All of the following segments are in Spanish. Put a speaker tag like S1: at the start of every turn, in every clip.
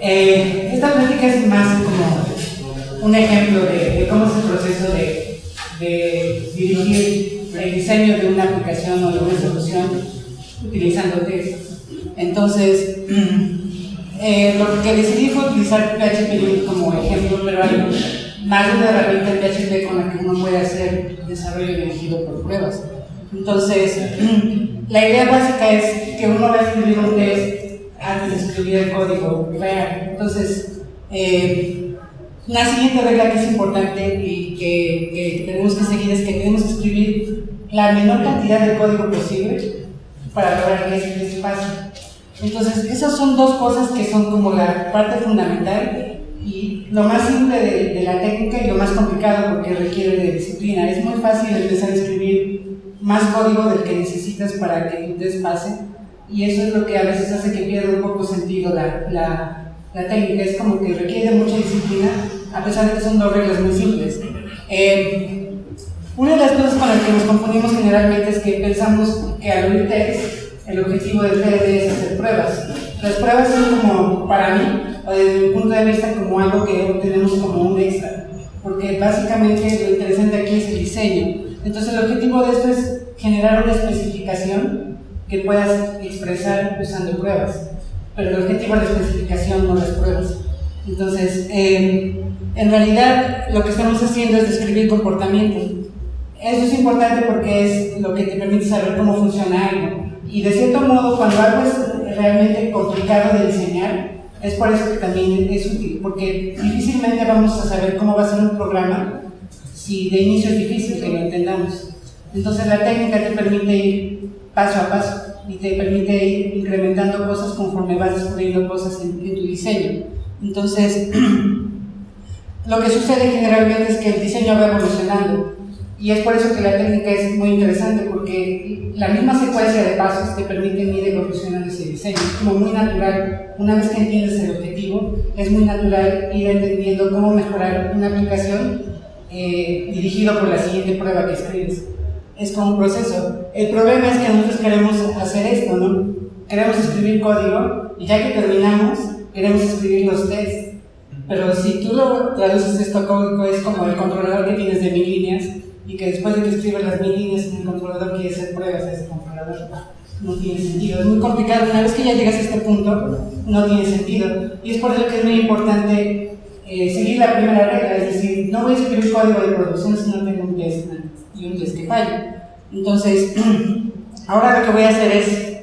S1: Esta plática es más como un ejemplo de cómo es el proceso de dirigir el diseño de una aplicación o de una solución utilizando test. Entonces, lo que decidí fue utilizar PHP Unit como ejemplo, pero hay más de una herramienta en PHP con la que uno puede hacer desarrollo dirigido por pruebas. Entonces, la idea básica es que uno va a escribir un test antes de escribir el código real. Entonces, la siguiente regla que es importante y que tenemos que seguir es que tenemos que escribir la menor cantidad de código posible para lograr que ese pase. Entonces, esas son dos cosas que son como la parte fundamental y lo más simple de la técnica y lo más complicado porque requiere de disciplina. Es muy fácil empezar a escribir más código del que necesitas para que tu test pase y eso es lo que a veces hace que pierda un poco sentido la técnica. Es como que requiere mucha disciplina a pesar de que son dos reglas muy simples. Una de las cosas con las que nos confundimos generalmente es que pensamos que al oír test el objetivo del TDD es hacer pruebas. Las pruebas son como, para mí, o desde mi punto de vista, como algo que obtenemos como un extra, porque básicamente lo interesante aquí es el diseño. Entonces el objetivo de esto es generar una especificación que puedas expresar usando pruebas, pero el objetivo de la especificación no las pruebas. Entonces, en realidad lo que estamos haciendo es describir comportamientos. Eso es importante porque es lo que te permite saber cómo funciona algo. Y de cierto modo, cuando algo es realmente complicado de diseñar, es por eso que también es útil, porque difícilmente vamos a saber cómo va a ser un programa si de inicio es difícil que lo entendamos. Entonces la técnica te permite ir paso a paso y te permite ir incrementando cosas conforme vas descubriendo cosas en tu diseño. Entonces, lo que sucede generalmente es que el diseño va evolucionando. Y es por eso que la técnica es muy interesante, porque la misma secuencia de pasos te permiten ir evolucionando ese diseño. Es como muy natural, una vez que entiendes el objetivo, es muy natural ir entendiendo cómo mejorar una aplicación dirigido por la siguiente prueba que escribes. Es como un proceso. El problema es que nosotros queremos hacer esto, ¿no? Queremos escribir código y ya que terminamos, queremos escribir los tests. Pero si tú lo traduces esto a código, es como el controlador que tienes de 1000 líneas, y que después de que escribes las 1000 líneas en el controlador quiere hacer pruebas a ese controlador. No tiene sentido, es muy complicado. Una vez que ya llegas a este punto, no tiene sentido. Y es por eso que es muy importante seguir la primera regla, es decir, no voy a escribir código de producción si no tengo un test y un test que falle. Entonces, ahora lo que voy a hacer es,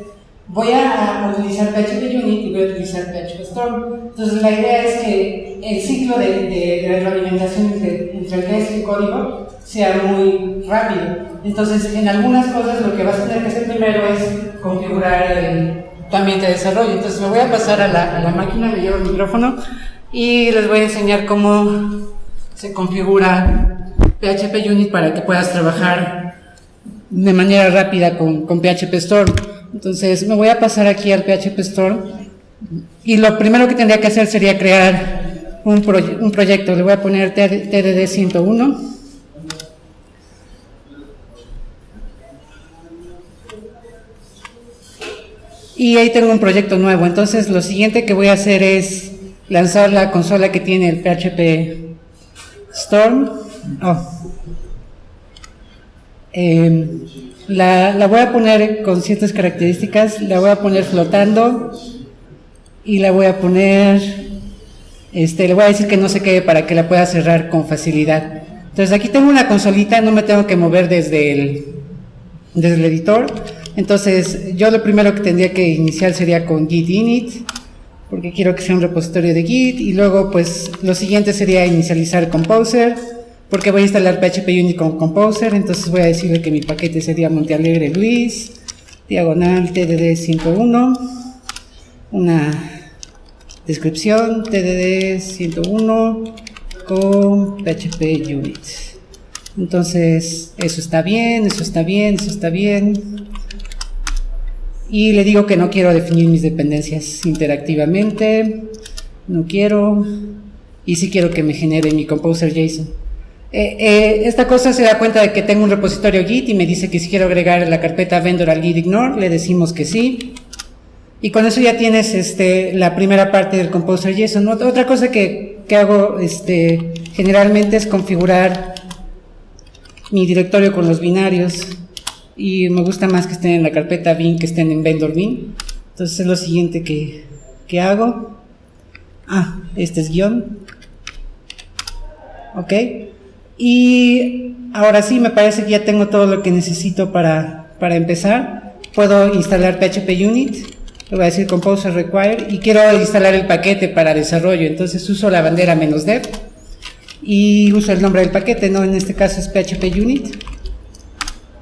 S1: voy a utilizar PHP Unit y voy a utilizar PHP Storm. Entonces la idea es que el ciclo de retroalimentación entre el test y el código sea muy rápido. Entonces, en algunas cosas lo que vas a tener que hacer primero es configurar tu ambiente de desarrollo. Entonces, me voy a pasar a la máquina, me llevo el micrófono y les voy a enseñar cómo se configura PHP Unit para que puedas trabajar de manera rápida con PHP Storm. Entonces, me voy a pasar aquí al PHP Storm y lo primero que tendría que hacer sería crear un proyecto. Le voy a poner TDD 101. Y ahí tengo un proyecto nuevo. Entonces lo siguiente que voy a hacer es lanzar la consola que tiene el PHP Storm. La voy a poner con ciertas características. La voy a poner flotando y la voy a poner, le voy a decir que no se quede para que la pueda cerrar con facilidad. Entonces aquí tengo una consolita, no me tengo que mover desde el editor. Entonces, yo lo primero que tendría que iniciar sería con git init, porque quiero que sea un repositorio de git, y luego, pues, lo siguiente sería inicializar Composer, porque voy a instalar PHP Unit con Composer. Entonces voy a decirle que mi paquete sería Montealegre Luis, diagonal TDD 101, una descripción TDD 101 con PHP Unit. Entonces, eso está bien, eso está bien, eso está bien. Y le digo que no quiero definir mis dependencias interactivamente, no quiero, y sí quiero que me genere mi Composer JSON. Esta cosa se da cuenta de que tengo un repositorio Git y me dice que si quiero agregar la carpeta vendor al git ignore, le decimos que sí. Y con eso ya tienes la primera parte del Composer JSON. Otra cosa que hago generalmente es configurar mi directorio con los binarios, y me gusta más que estén en la carpeta bin que estén en vendor bin. Entonces es lo siguiente que hago. Este es guión. Ok. Y ahora sí, me parece que ya tengo todo lo que necesito para empezar. Puedo instalar PHP Unit. Le voy a decir Composer Require y quiero instalar el paquete para desarrollo. Entonces uso la bandera "-dev y uso el nombre del paquete, ¿no? En este caso es PHP Unit.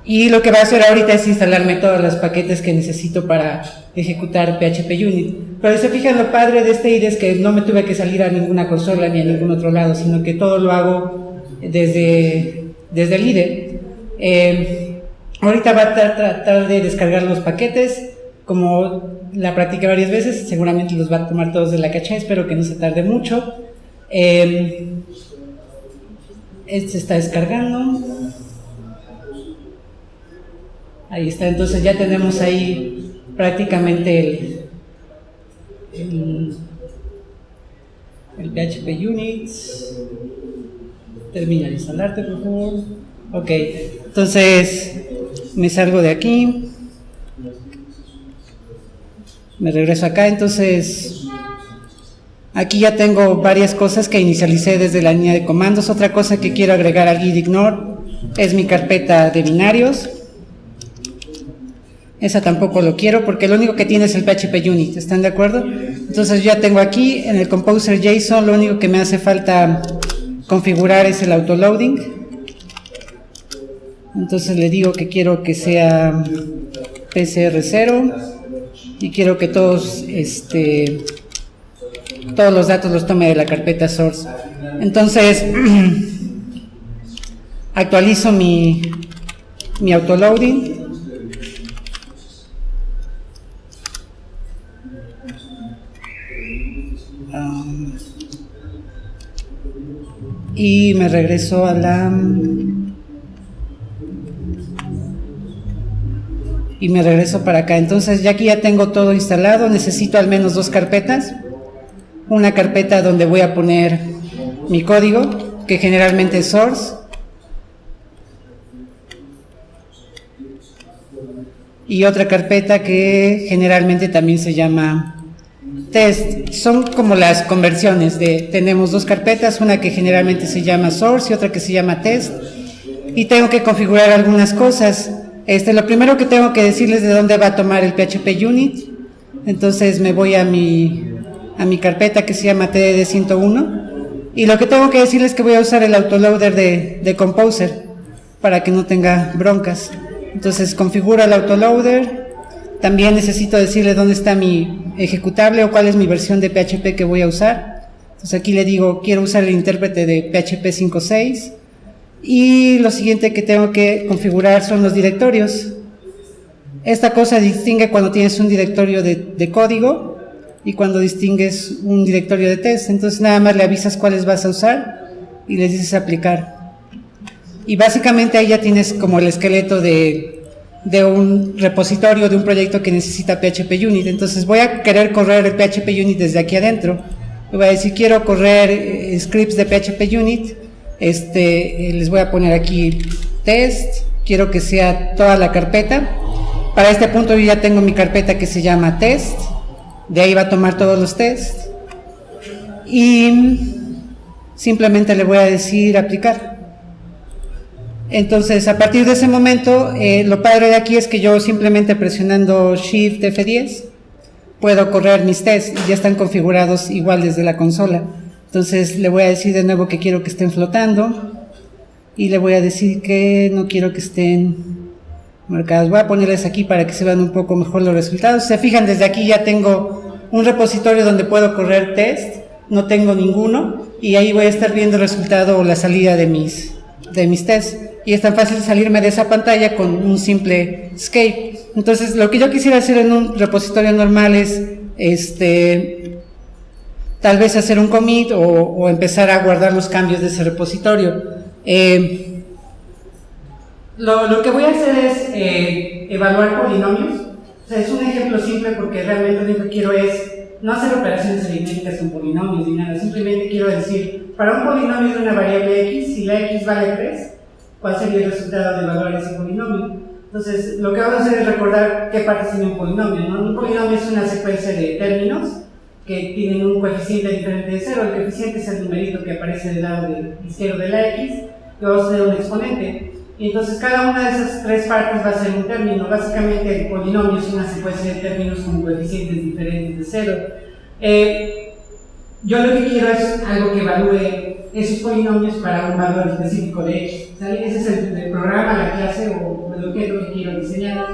S1: Y lo que va a hacer ahorita es instalarme todos los paquetes que necesito para ejecutar PHP Unit. Pero si se fijan, lo padre de este IDE es que no me tuve que salir a ninguna consola ni a ningún otro lado, sino que todo lo hago desde el IDE. Ahorita va a tratar de descargar los paquetes. Como la practiqué varias veces, seguramente los va a tomar todos de la caché, espero que no se tarde mucho. Este está descargando. Ahí está, entonces ya tenemos ahí prácticamente el PHP Units. Termina de instalarte, por favor. Ok, entonces me salgo de aquí. Me regreso acá, entonces aquí ya tengo varias cosas que inicialicé desde la línea de comandos. Otra cosa que quiero agregar al git ignore es mi carpeta de binarios. Esa tampoco lo quiero porque lo único que tiene es el PHP Unit, ¿están de acuerdo? Entonces ya tengo aquí en el Composer JSON, lo único que me hace falta configurar es el autoloading. Entonces le digo que quiero que sea PCR0 y quiero que todos los datos los tome de la carpeta source. Entonces actualizo mi autoloading. Y me regreso a y me regreso para acá. Entonces ya aquí ya tengo todo instalado. Necesito al menos dos carpetas. Una carpeta donde voy a poner mi código, que generalmente es source, y otra carpeta que generalmente también se llama test. Son como las conversiones tenemos dos carpetas, una que generalmente se llama source y otra que se llama test, y tengo que configurar algunas cosas. Lo primero que tengo que decirles de dónde va a tomar el PHP Unit. Entonces me voy a mi carpeta que se llama TDD101, y lo que tengo que decirles es que voy a usar el autoloader de Composer para que no tenga broncas. Entonces configuro el autoloader. También necesito decirle dónde está mi ejecutable o cuál es mi versión de PHP que voy a usar. Entonces aquí le digo, quiero usar el intérprete de PHP 5.6. Y lo siguiente que tengo que configurar son los directorios. Esta cosa distingue cuando tienes un directorio de código y cuando distingues un directorio de test. Entonces nada más le avisas cuáles vas a usar y le dices aplicar. Y básicamente ahí ya tienes como el esqueleto de un repositorio, de un proyecto que necesita PHP Unit. Entonces voy a querer correr el PHP Unit desde aquí adentro. Le voy a decir, quiero correr scripts de PHP Unit. Les voy a poner aquí test. Quiero que sea toda la carpeta. Para este punto yo ya tengo mi carpeta que se llama test. De ahí va a tomar todos los tests. Y simplemente le voy a decir aplicar. Entonces a partir de ese momento lo padre de aquí es que yo simplemente presionando Shift F10 puedo correr mis tests y ya están configurados igual desde la consola. Entonces le voy a decir de nuevo que quiero que estén flotando y le voy a decir que no quiero que estén marcados. Voy a ponerles aquí para que se vean un poco mejor los resultados. Se fijan, desde aquí ya tengo un repositorio donde puedo correr test, no tengo ninguno, y ahí voy a estar viendo el resultado o la salida de mis tests. Y es tan fácil salirme de esa pantalla con un simple escape. Entonces lo que yo quisiera hacer en un repositorio normal es tal vez hacer un commit o empezar a guardar los cambios de ese repositorio. Lo que voy a hacer es evaluar polinomios. O sea, es un ejemplo simple porque realmente lo único que quiero es no hacer operaciones aritméticas con polinomios ni nada, simplemente quiero decir, para un polinomio de una variable x, si la x vale 3, ¿cuál sería el resultado de evaluar ese polinomio? Entonces, lo que vamos a hacer es recordar qué parte tiene un polinomio, ¿no? Un polinomio es una secuencia de términos que tienen un coeficiente diferente de 0, el coeficiente es el numerito que aparece del lado izquierdo de la x, y vamos a tener un exponente. Y entonces cada una de esas tres partes va a ser un término. Básicamente el polinomio es una secuencia de términos con coeficientes diferentes de 0. Yo lo que quiero es algo que evalúe esos polinomios para un valor específico de x. ¿Sale? Ese es el programa, la clase o el objeto que quiero diseñar.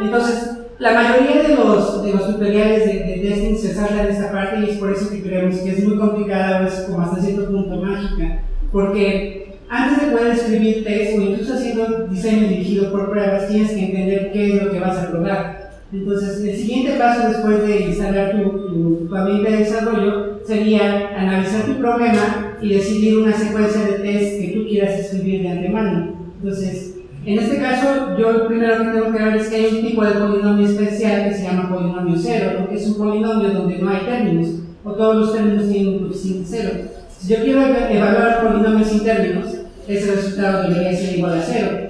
S1: Entonces, la mayoría de los tutoriales de testing se saltan de esta parte y es por eso que creemos que es muy complicada o es como hasta cierto punto mágica. Porque antes de poder escribir test o incluso haciendo diseño dirigido por pruebas, tienes que entender qué es lo que vas a probar. Entonces, el siguiente paso después de instalar tu ambiente de desarrollo sería analizar tu problema y decidir una secuencia de test que tú quieras escribir de antemano. Entonces, en este caso, yo lo primero que tengo que ver es que hay un tipo de polinomio especial que se llama polinomio cero, ¿no? Que es un polinomio donde no hay términos, o todos los términos tienen un coeficiente cero. Si yo quiero evaluar polinomios sin términos, ese resultado debería ser igual a 0.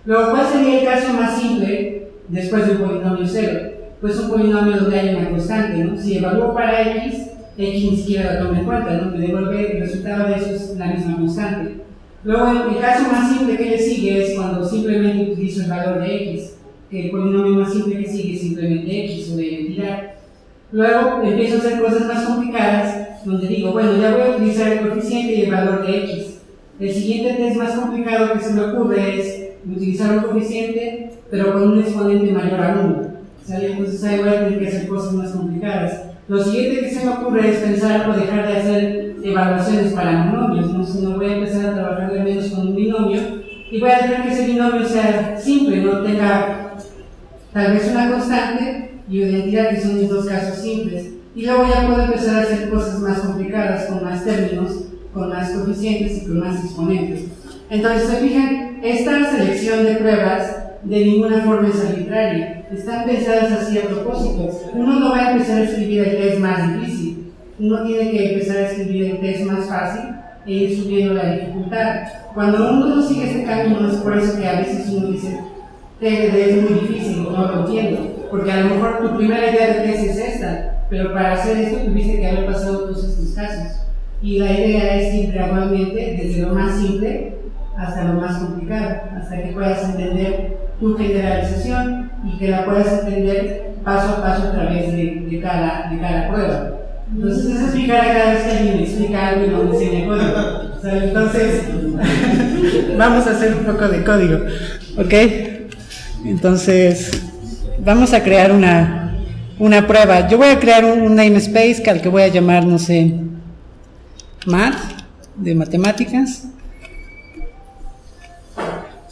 S1: Luego, ¿cuál sería el caso más simple después de un polinomio 0? Pues un polinomio donde hay una constante, ¿no? Si evalúo para x ni siquiera la tomo en cuenta, ¿no? Me devuelve el resultado de eso es la misma constante. Luego, el caso más simple que le sigue es cuando simplemente utilizo el valor de x, que el polinomio más simple que sigue es simplemente x o de identidad. Luego empiezo a hacer cosas más complicadas, donde digo, bueno, ya voy a utilizar el coeficiente y el valor de x. El siguiente test más complicado que se me ocurre es utilizar un coeficiente, pero con un exponente mayor a 1. ¿Sale? Entonces ahí voy a tener que hacer cosas más complicadas. Lo siguiente que se me ocurre es pensar o dejar de hacer evaluaciones para monomios, ¿no? Si no voy a empezar a trabajar de menos con un binomio y voy a dejar que ese binomio sea simple, no tenga tal vez una constante y una identidad, que son mis dos casos simples. Y luego ya puedo empezar a hacer cosas más complicadas, con más términos, con más coeficientes y con más exponentes. Entonces, se fijan, esta selección de pruebas de ninguna forma es arbitraria, están pensadas así a propósito. Uno no va a empezar a escribir el test más difícil, uno tiene que empezar a escribir el test más fácil e ir subiendo la dificultad. Cuando uno no sigue este camino, es por eso que a veces uno dice, TDD es muy difícil, no lo entiendo, porque a lo mejor tu primera idea de test es esta, pero para hacer esto tuviste que haber pasado todos estos casos. Y la idea es ir gradualmente desde lo más simple hasta lo más complicado, hasta que puedas entender tu generalización y que la puedas entender paso a paso a través de cada prueba. Entonces, esa es mi cara cada vez que alguien me explica algo y no me enseña código. O sea, entonces, vamos a hacer un poco de código, ¿ok? Entonces, vamos a crear una prueba. Yo voy a crear un namespace al que voy a llamar, no sé, math, de matemáticas.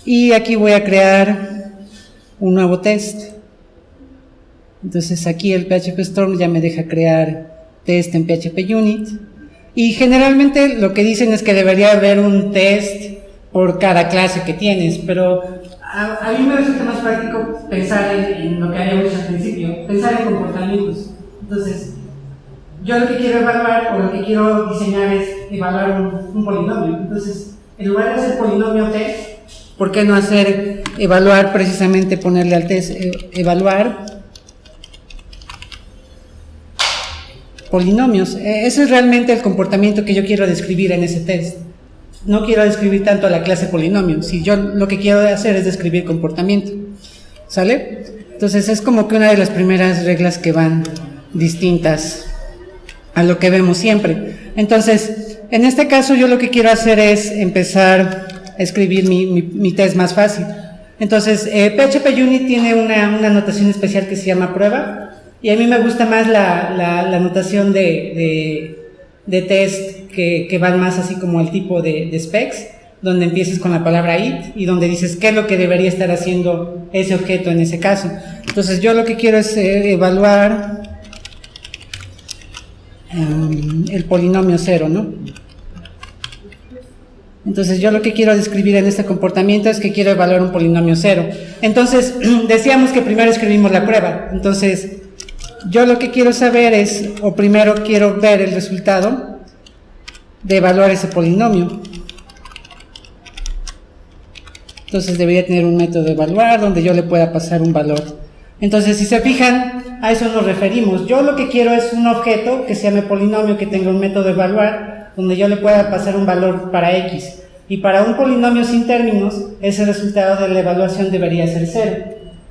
S1: Y aquí voy a crear un nuevo test. Entonces aquí el PHP Storm ya me deja crear test en PHP Unit. Y generalmente lo que dicen es que debería haber un test por cada clase que tienes, pero a mí me resulta más práctico pensar en lo que habíamos al principio, pensar en comportamientos. Entonces, yo lo que quiero evaluar o lo que quiero diseñar es evaluar un polinomio. Entonces, en lugar de hacer polinomio test, ¿por qué no hacer evaluar, precisamente ponerle al test evaluar polinomios? Ese es realmente el comportamiento que yo quiero describir en ese test. No quiero describir tanto a la clase polinomio, si yo lo que quiero hacer es describir comportamiento. ¿Sale? Entonces es como que una de las primeras reglas que van distintas a lo que vemos siempre. Entonces, en este caso yo lo que quiero hacer es empezar a escribir mi test más fácil. Entonces, PHP Unit tiene una notación especial que se llama prueba, y a mí me gusta más la notación de test que van más así como el tipo de specs, donde empiezas con la palabra it y donde dices qué es lo que debería estar haciendo ese objeto en ese caso. Entonces, yo lo que quiero es evaluar el polinomio 0, ¿no? Entonces yo lo que quiero describir en este comportamiento es que quiero evaluar un polinomio cero. Entonces decíamos que primero escribimos la prueba. Entonces yo lo que quiero saber es, o primero quiero ver el resultado de evaluar ese polinomio. Entonces debería tener un método de evaluar donde yo le pueda pasar un valor. Entonces si se fijan, a eso nos referimos. Yo lo que quiero es un objeto que se llame polinomio, que tenga un método de evaluar donde yo le pueda pasar un valor para x. Y para un polinomio sin términos, ese resultado de la evaluación debería ser 0.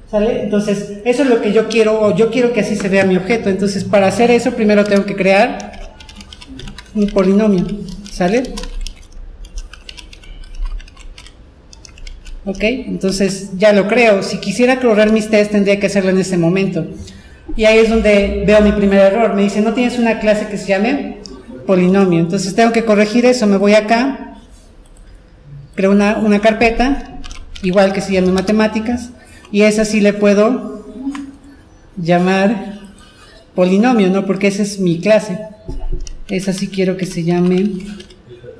S1: ¿Sale? Entonces eso es lo que yo quiero, o yo quiero que así se vea mi objeto. Entonces para hacer eso primero tengo que crear un polinomio. ¿Sale? Ok, entonces ya lo creo. Si quisiera correr mis tests tendría que hacerlo en ese momento. Y ahí es donde veo mi primer error. Me dice, no tienes una clase que se llame polinomio. Entonces tengo que corregir eso. Me voy acá, creo una carpeta, igual que se llame matemáticas, y esa sí le puedo llamar polinomio, ¿no? Porque esa es mi clase. Esa sí quiero que se llame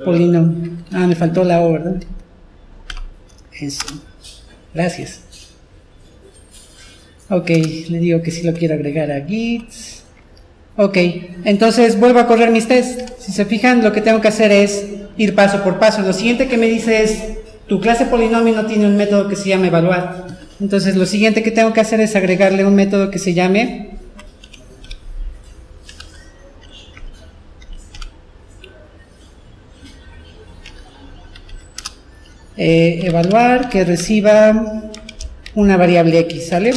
S1: polinomio. Ah, me faltó la O, ¿verdad? Eso. Gracias. Ok, le digo que sí lo quiero agregar a Git. Ok, entonces vuelvo a correr mis tests. Si se fijan, lo que tengo que hacer es ir paso por paso. Lo siguiente que me dice es, tu clase polinomio no tiene un método que se llame evaluar. Entonces lo siguiente que tengo que hacer es agregarle un método que se llame evaluar, que reciba una variable x, ¿sale?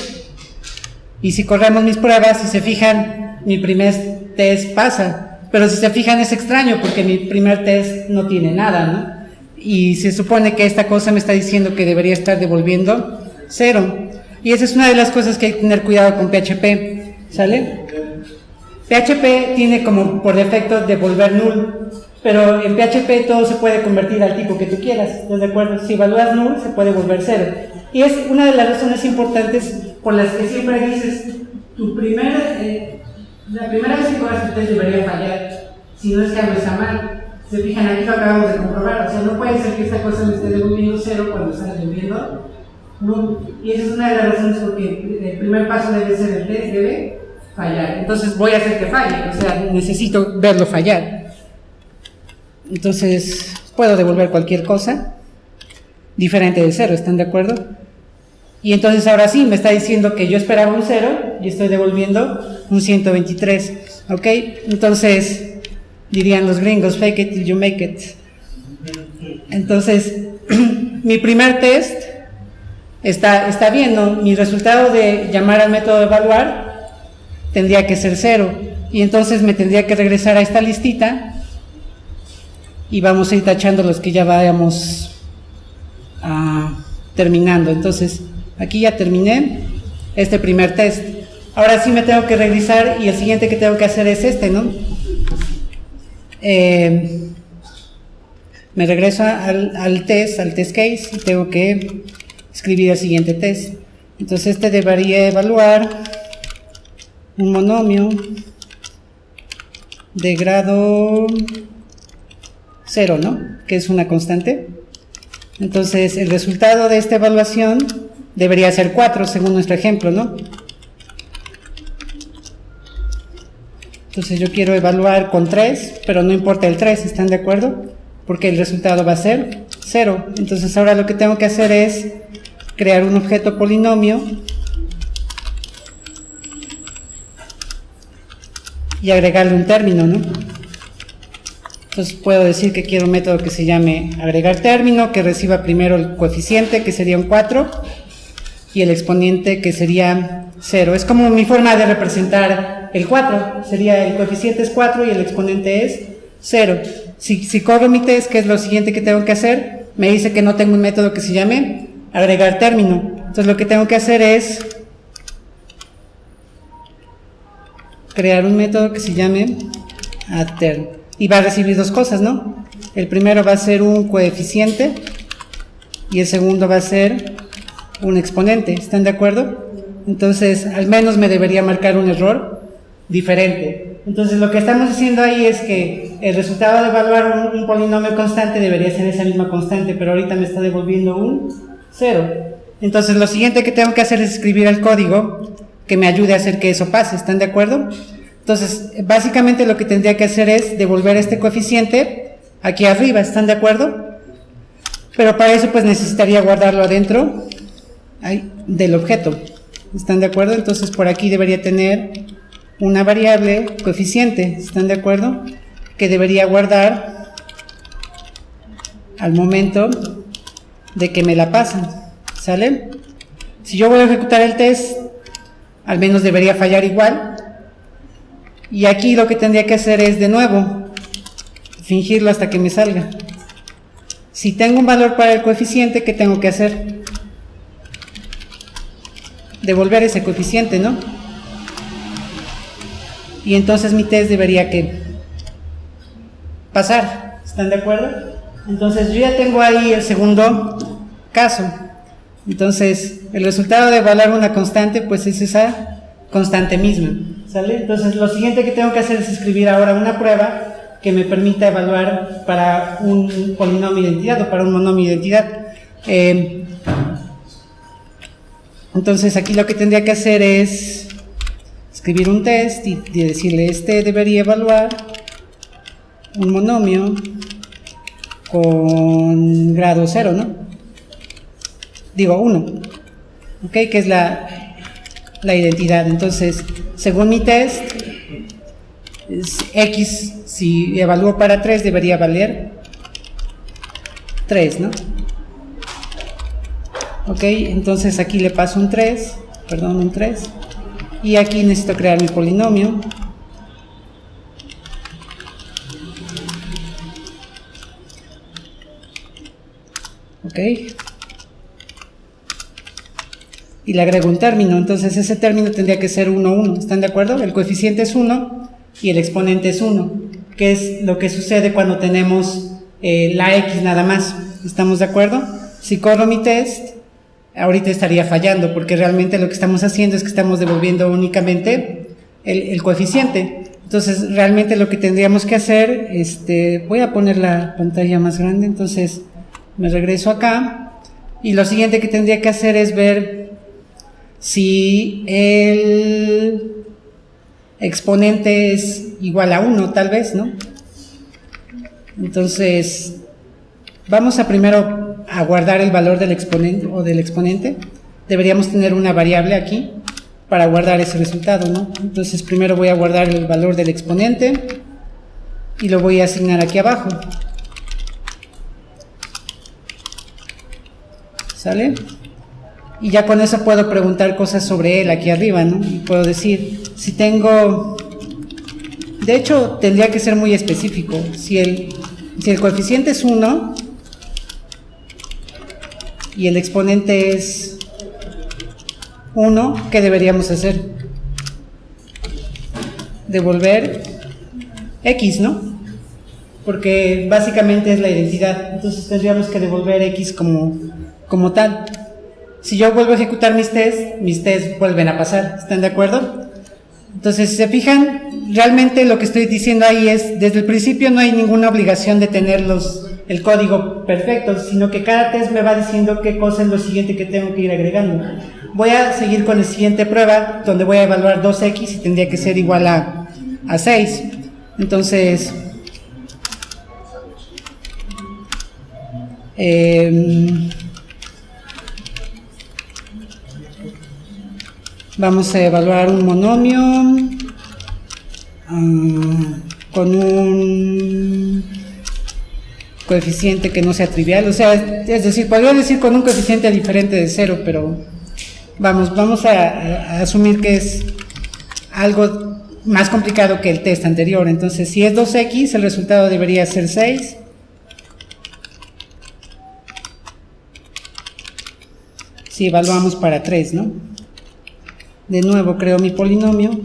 S1: Y si corremos mis pruebas, si se fijan, mi primer test pasa, pero si se fijan es extraño porque mi primer test no tiene nada, ¿no? Y se supone que esta cosa me está diciendo que debería estar devolviendo 0, y esa es una de las cosas que hay que tener cuidado con PHP, ¿sale? PHP tiene como por defecto devolver null, pero en PHP todo se puede convertir al tipo que tú quieras, ¿estás de acuerdo? Si evalúas null, se puede volver 0. Y es una de las razones importantes por las que siempre dices, la primera vez que corres tu test debería fallar, si no es que algo está mal. Se fijan, aquí lo acabamos de comprobar, o sea, no puede ser que esta cosa me esté devolviendo 0 cuando está devolviendo null. Y esa es una de las razones porque el primer paso debe ser el test, debe fallar. Entonces voy a hacer que falle, o sea, necesito verlo fallar. Entonces puedo devolver cualquier cosa diferente de 0, ¿están de acuerdo? Y entonces ahora sí, me está diciendo que yo esperaba un 0 y estoy devolviendo un 123, ¿ok? Entonces dirían los gringos, fake it till you make it. Entonces mi primer test está bien, ¿no? Mi resultado de llamar al método de evaluar tendría que ser 0, y entonces me tendría que regresar a esta listita y vamos a ir tachando los que ya vayamos terminando. Entonces aquí ya terminé este primer test. Ahora sí me tengo que regresar y el siguiente que tengo que hacer es este, ¿no? Me regreso al test case y tengo que escribir el siguiente test. Entonces este debería evaluar un monomio de grado 0, ¿no? Que es una constante. Entonces el resultado de esta evaluación debería ser 4 según nuestro ejemplo, ¿no? Entonces yo quiero evaluar con 3, pero no importa el 3, ¿están de acuerdo? Porque el resultado va a ser 0. Entonces ahora lo que tengo que hacer es crear un objeto polinomio y agregarle un término, ¿no? Entonces puedo decir que quiero un método que se llame agregar término, que reciba primero el coeficiente, que sería un 4, y el exponente, que sería 0. Es como mi forma de representar el 4, sería el coeficiente es 4 y el exponente es 0. Si corro mi test, que es lo siguiente que tengo que hacer, me dice que no tengo un método que se llame agregar término. Entonces lo que tengo que hacer es crear un método que se llame addTerm. Y va a recibir dos cosas, ¿no? El primero va a ser un coeficiente y el segundo va a ser un exponente, ¿están de acuerdo? Entonces, al menos me debería marcar un error diferente. Entonces lo que estamos diciendo ahí es que el resultado de evaluar un polinomio constante debería ser esa misma constante, pero ahorita me está devolviendo un 0. Entonces lo siguiente que tengo que hacer es escribir el código que me ayude a hacer que eso pase, ¿están de acuerdo? Entonces básicamente lo que tendría que hacer es devolver este coeficiente aquí arriba, ¿están de acuerdo? Pero para eso pues necesitaría guardarlo adentro del objeto, ¿están de acuerdo? Entonces por aquí debería tener una variable coeficiente, ¿están de acuerdo? Que debería guardar al momento de que me la pasan, ¿sale? Si yo voy a ejecutar el test, al menos debería fallar igual, y aquí lo que tendría que hacer es de nuevo fingirlo hasta que me salga. Si tengo un valor para el coeficiente, ¿qué tengo que hacer? Devolver ese coeficiente, ¿no? Y entonces mi test debería que pasar, ¿están de acuerdo? Entonces yo ya tengo ahí el segundo caso. Entonces el resultado de evaluar una constante pues es esa constante misma, ¿sale? Entonces lo siguiente que tengo que hacer es escribir ahora una prueba que me permita evaluar para un polinomio identidad o para un monomio identidad. Entonces aquí lo que tendría que hacer es escribir un test y decirle este debería evaluar un monomio con grado 0, ¿no? Digo 1, ¿ok? Que es la identidad. Entonces, según mi test, X, si evalúo para 3, debería valer 3, ¿no? Ok, entonces aquí le paso un 3, y aquí necesito crear mi polinomio. Ok. Y le agrego un término, entonces ese término tendría que ser 1, 1, ¿están de acuerdo? El coeficiente es 1 y el exponente es 1, que es lo que sucede cuando tenemos la X nada más, ¿estamos de acuerdo? Si corro mi test, ahorita estaría fallando, porque realmente lo que estamos haciendo es que estamos devolviendo únicamente el coeficiente. Entonces realmente lo que tendríamos que hacer, voy a poner la pantalla más grande, entonces me regreso acá, y lo siguiente que tendría que hacer es ver si el exponente es igual a 1, tal vez, ¿no? Entonces vamos a primero a guardar el valor del exponente o del exponente. Deberíamos tener una variable aquí para guardar ese resultado, ¿no? Entonces primero voy a guardar el valor del exponente y lo voy a asignar aquí abajo, ¿sale? Y ya con eso puedo preguntar cosas sobre él aquí arriba, ¿no? Y puedo decir, si tengo, de hecho tendría que ser muy específico, si el coeficiente es 1 y el exponente es 1, ¿qué deberíamos hacer? Devolver X, ¿no? Porque básicamente es la identidad, entonces tendríamos que devolver X como tal. Si yo vuelvo a ejecutar mis tests vuelven a pasar, ¿están de acuerdo? Entonces, si se fijan, realmente lo que estoy diciendo ahí es, desde el principio no hay ninguna obligación de tener el código perfecto, sino que cada test me va diciendo qué cosa es lo siguiente que tengo que ir agregando. Voy a seguir con la siguiente prueba, donde voy a evaluar 2x y tendría que ser igual a 6. Entonces, vamos a evaluar un monomio con un coeficiente que no sea trivial, o sea, es decir, podría decir con un coeficiente diferente de 0, pero vamos a asumir que es algo más complicado que el test anterior. Entonces, si es 2x, el resultado debería ser 6. Si evaluamos para 3, ¿no? De nuevo creo mi polinomio.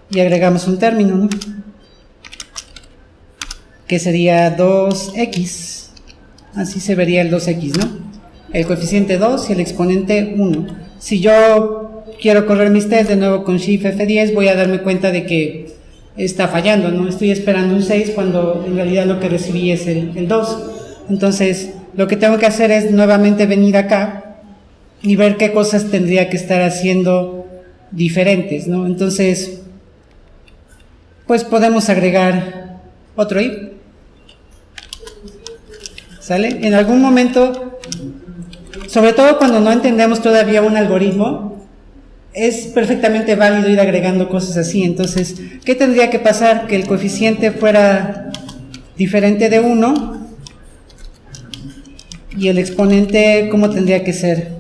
S1: Y agregamos un término, ¿no? Que sería 2x. Así se vería el 2x, ¿no? el coeficiente 2 y el exponente 1. Si yo quiero correr mis test de nuevo con Shift F10, voy a darme cuenta de que está fallando, ¿no? Estoy esperando un 6 cuando en realidad lo que recibí es el 2. Entonces, lo que tengo que hacer es nuevamente venir acá y ver qué cosas tendría que estar haciendo diferentes, ¿no? Entonces, pues podemos agregar otro if. ¿Sale? En algún momento, sobre todo cuando no entendemos todavía un algoritmo, es perfectamente válido ir agregando cosas así. Entonces, ¿qué tendría que pasar? Que el coeficiente fuera diferente de 1 y el exponente, ¿cómo tendría que ser?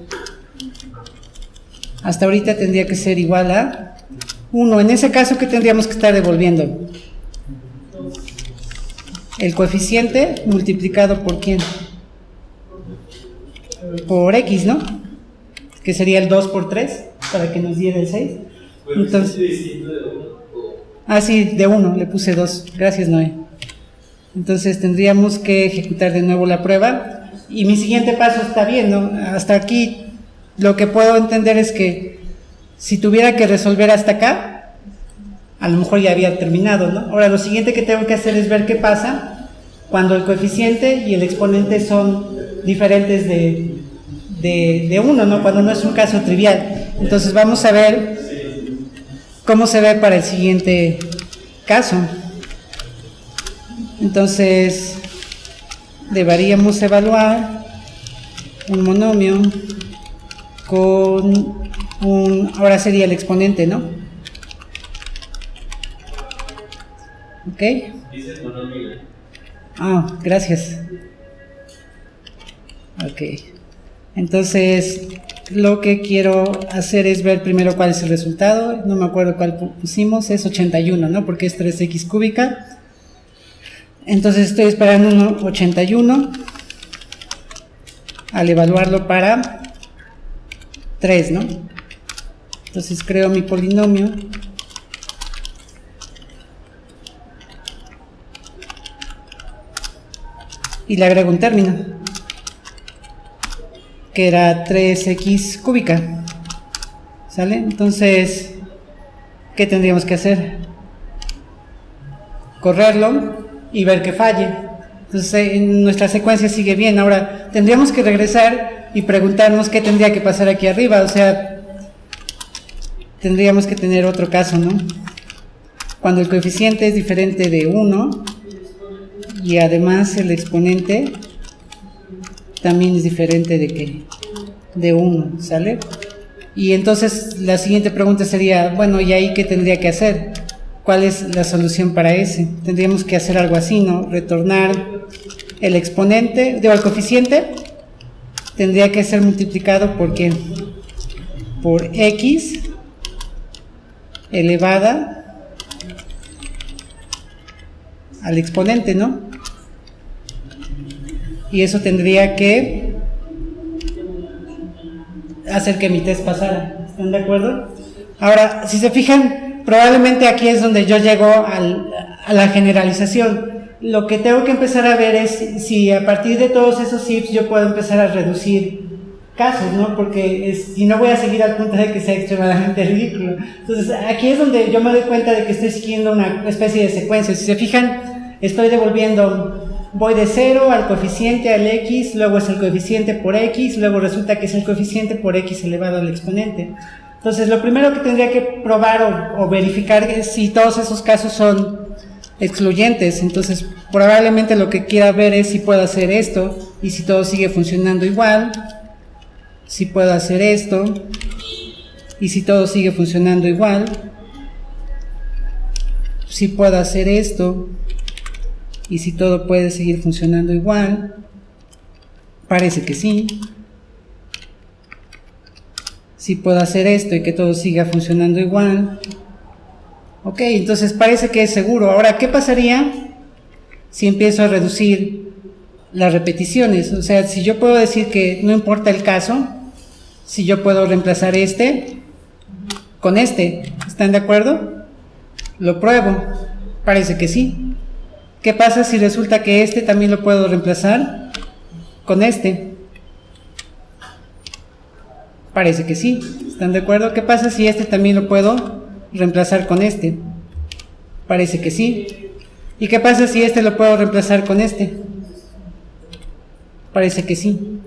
S1: Hasta ahorita tendría que ser igual a 1. En ese caso, ¿qué tendríamos que estar devolviendo? El coeficiente multiplicado por ¿quién? Por x, ¿no? Que sería el 2 por 3, para que nos diera el 6. Entonces, sí, de 1, le puse 2. Gracias, Noé. Entonces tendríamos que ejecutar de nuevo la prueba. Y mi siguiente paso está bien, ¿no? Hasta aquí lo que puedo entender es que si tuviera que resolver hasta acá, a lo mejor ya había terminado, ¿no? Ahora lo siguiente que tengo que hacer es ver qué pasa cuando el coeficiente y el exponente son diferentes de 1, ¿no? Cuando no es un caso trivial. Entonces vamos a ver cómo se ve para el siguiente caso. Entonces deberíamos evaluar un monomio con ahora sería el exponente, ¿no? ¿Ok?
S2: Dice monomio.
S1: Gracias. Ok. Entonces, lo que quiero hacer es ver primero cuál es el resultado. No me acuerdo cuál pusimos, es 81, ¿no? Porque es 3x cúbica. Entonces estoy esperando un 81 al evaluarlo para 3, ¿no? Entonces creo mi polinomio. Y le agrego un término, que era 3x cúbica. ¿Sale? Entonces, ¿qué tendríamos que hacer? Correrlo y ver que falle. Entonces, nuestra secuencia sigue bien. Ahora, tendríamos que regresar y preguntarnos qué tendría que pasar aquí arriba. O sea, tendríamos que tener otro caso, ¿no? Cuando el coeficiente es diferente de 1 y además el exponente también es diferente de ¿qué? De 1, ¿sale? Y entonces la siguiente pregunta sería, bueno, ¿y ahí qué tendría que hacer? ¿Cuál es la solución para ese? Tendríamos que hacer algo así, ¿no? Retornar el exponente, el coeficiente, tendría que ser multiplicado por ¿qué? Por x elevada al exponente, ¿no? Y eso tendría que hacer que mi test pasara. ¿Están de acuerdo? Ahora, si se fijan, probablemente aquí es donde yo llego a la generalización. Lo que tengo que empezar a ver es si a partir de todos esos ifs yo puedo empezar a reducir casos, ¿no? Porque si no voy a seguir al punto de que sea extremadamente ridículo. Entonces, aquí es donde yo me doy cuenta de que estoy siguiendo una especie de secuencia. Si se fijan, estoy devolviendo... Voy de 0 al coeficiente al x, luego es el coeficiente por x, luego resulta que es el coeficiente por x elevado al exponente. Entonces, lo primero que tendría que probar o verificar es si todos esos casos son excluyentes. Entonces, probablemente lo que quiera ver es si puedo hacer esto y si todo sigue funcionando igual, si puedo hacer esto y si todo sigue funcionando igual, si puedo hacer esto y si todo puede seguir funcionando igual. Parece que sí. Si puedo hacer esto y que todo siga funcionando igual. Ok, entonces parece que es seguro. Ahora, ¿qué pasaría si empiezo a reducir las repeticiones? O sea, si yo puedo decir que no importa el caso, si yo puedo reemplazar este con este, ¿están de acuerdo? Lo pruebo. Parece que sí. ¿Qué pasa si resulta que este también lo puedo reemplazar con este? Parece que sí. ¿Están de acuerdo? ¿Qué pasa si este también lo puedo reemplazar con este? Parece que sí. ¿Y qué pasa si este lo puedo reemplazar con este? Parece que sí.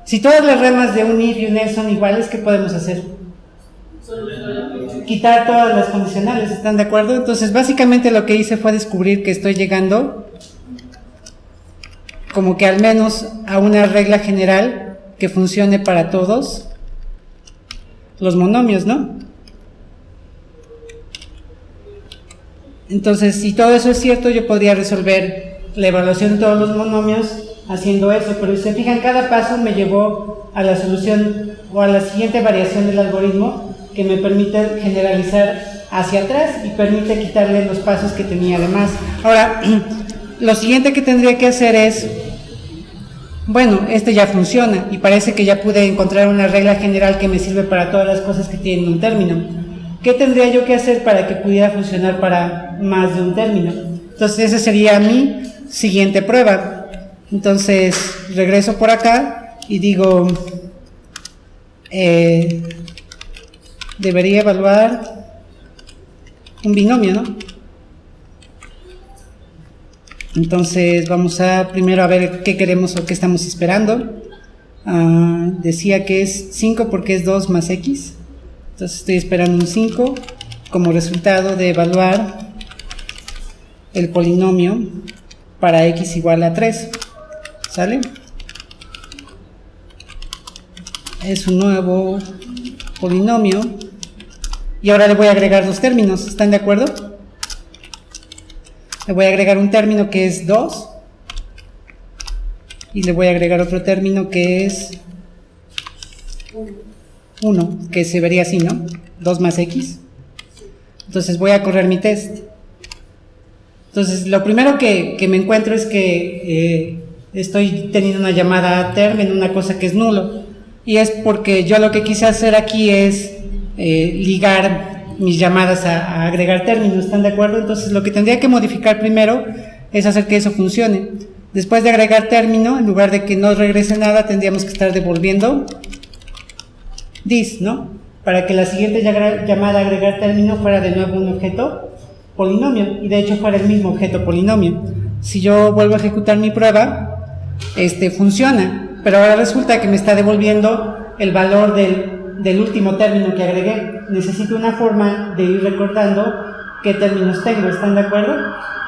S1: Si todas las ramas de un if y un else son iguales, ¿qué podemos hacer? Quitar todas las condicionales, ¿están de acuerdo? Entonces básicamente lo que hice fue descubrir que estoy llegando como que al menos a una regla general que funcione para todos los monomios, ¿no? Entonces, si todo eso es cierto, yo podría resolver la evaluación de todos los monomios haciendo eso, pero si se fijan, cada paso me llevó a la solución o a la siguiente variación del algoritmo que me permite generalizar hacia atrás y permite quitarle los pasos que tenía además. Ahora, lo siguiente que tendría que hacer es, bueno, este ya funciona y parece que ya pude encontrar una regla general que me sirve para todas las cosas que tienen un término. ¿Qué tendría yo que hacer para que pudiera funcionar para más de un término? Entonces esa sería mi siguiente prueba. Entonces regreso por acá y digo, debería evaluar un binomio, ¿no? Entonces vamos a primero a ver qué queremos o qué estamos esperando. Decía que es 5 porque es 2 más x. Entonces estoy esperando un 5 como resultado de evaluar el polinomio para x igual a 3. ¿Sale? Es un nuevo polinomio y ahora le voy a agregar dos términos. ¿Están de acuerdo? Le voy a agregar un término que es 2 y le voy a agregar otro término que es 1, que se vería así, ¿no? 2 más x. Entonces voy a correr mi test. Entonces lo primero que me encuentro es que estoy teniendo una llamada term en una cosa que es nulo, y es porque yo lo que quise hacer aquí es ligar mis llamadas a agregar términos. ¿Están de acuerdo? Entonces lo que tendría que modificar primero es hacer que eso funcione. Después de agregar término, en lugar de que no regrese nada, tendríamos que estar devolviendo this, ¿no? Para que la siguiente llamada a agregar término fuera de nuevo un objeto polinomio, y de hecho fuera el mismo objeto polinomio. Si yo vuelvo a ejecutar mi prueba, funciona, pero ahora resulta que me está devolviendo el valor del último término que agregué. Necesito una forma de ir recordando qué términos tengo. ¿Están de acuerdo?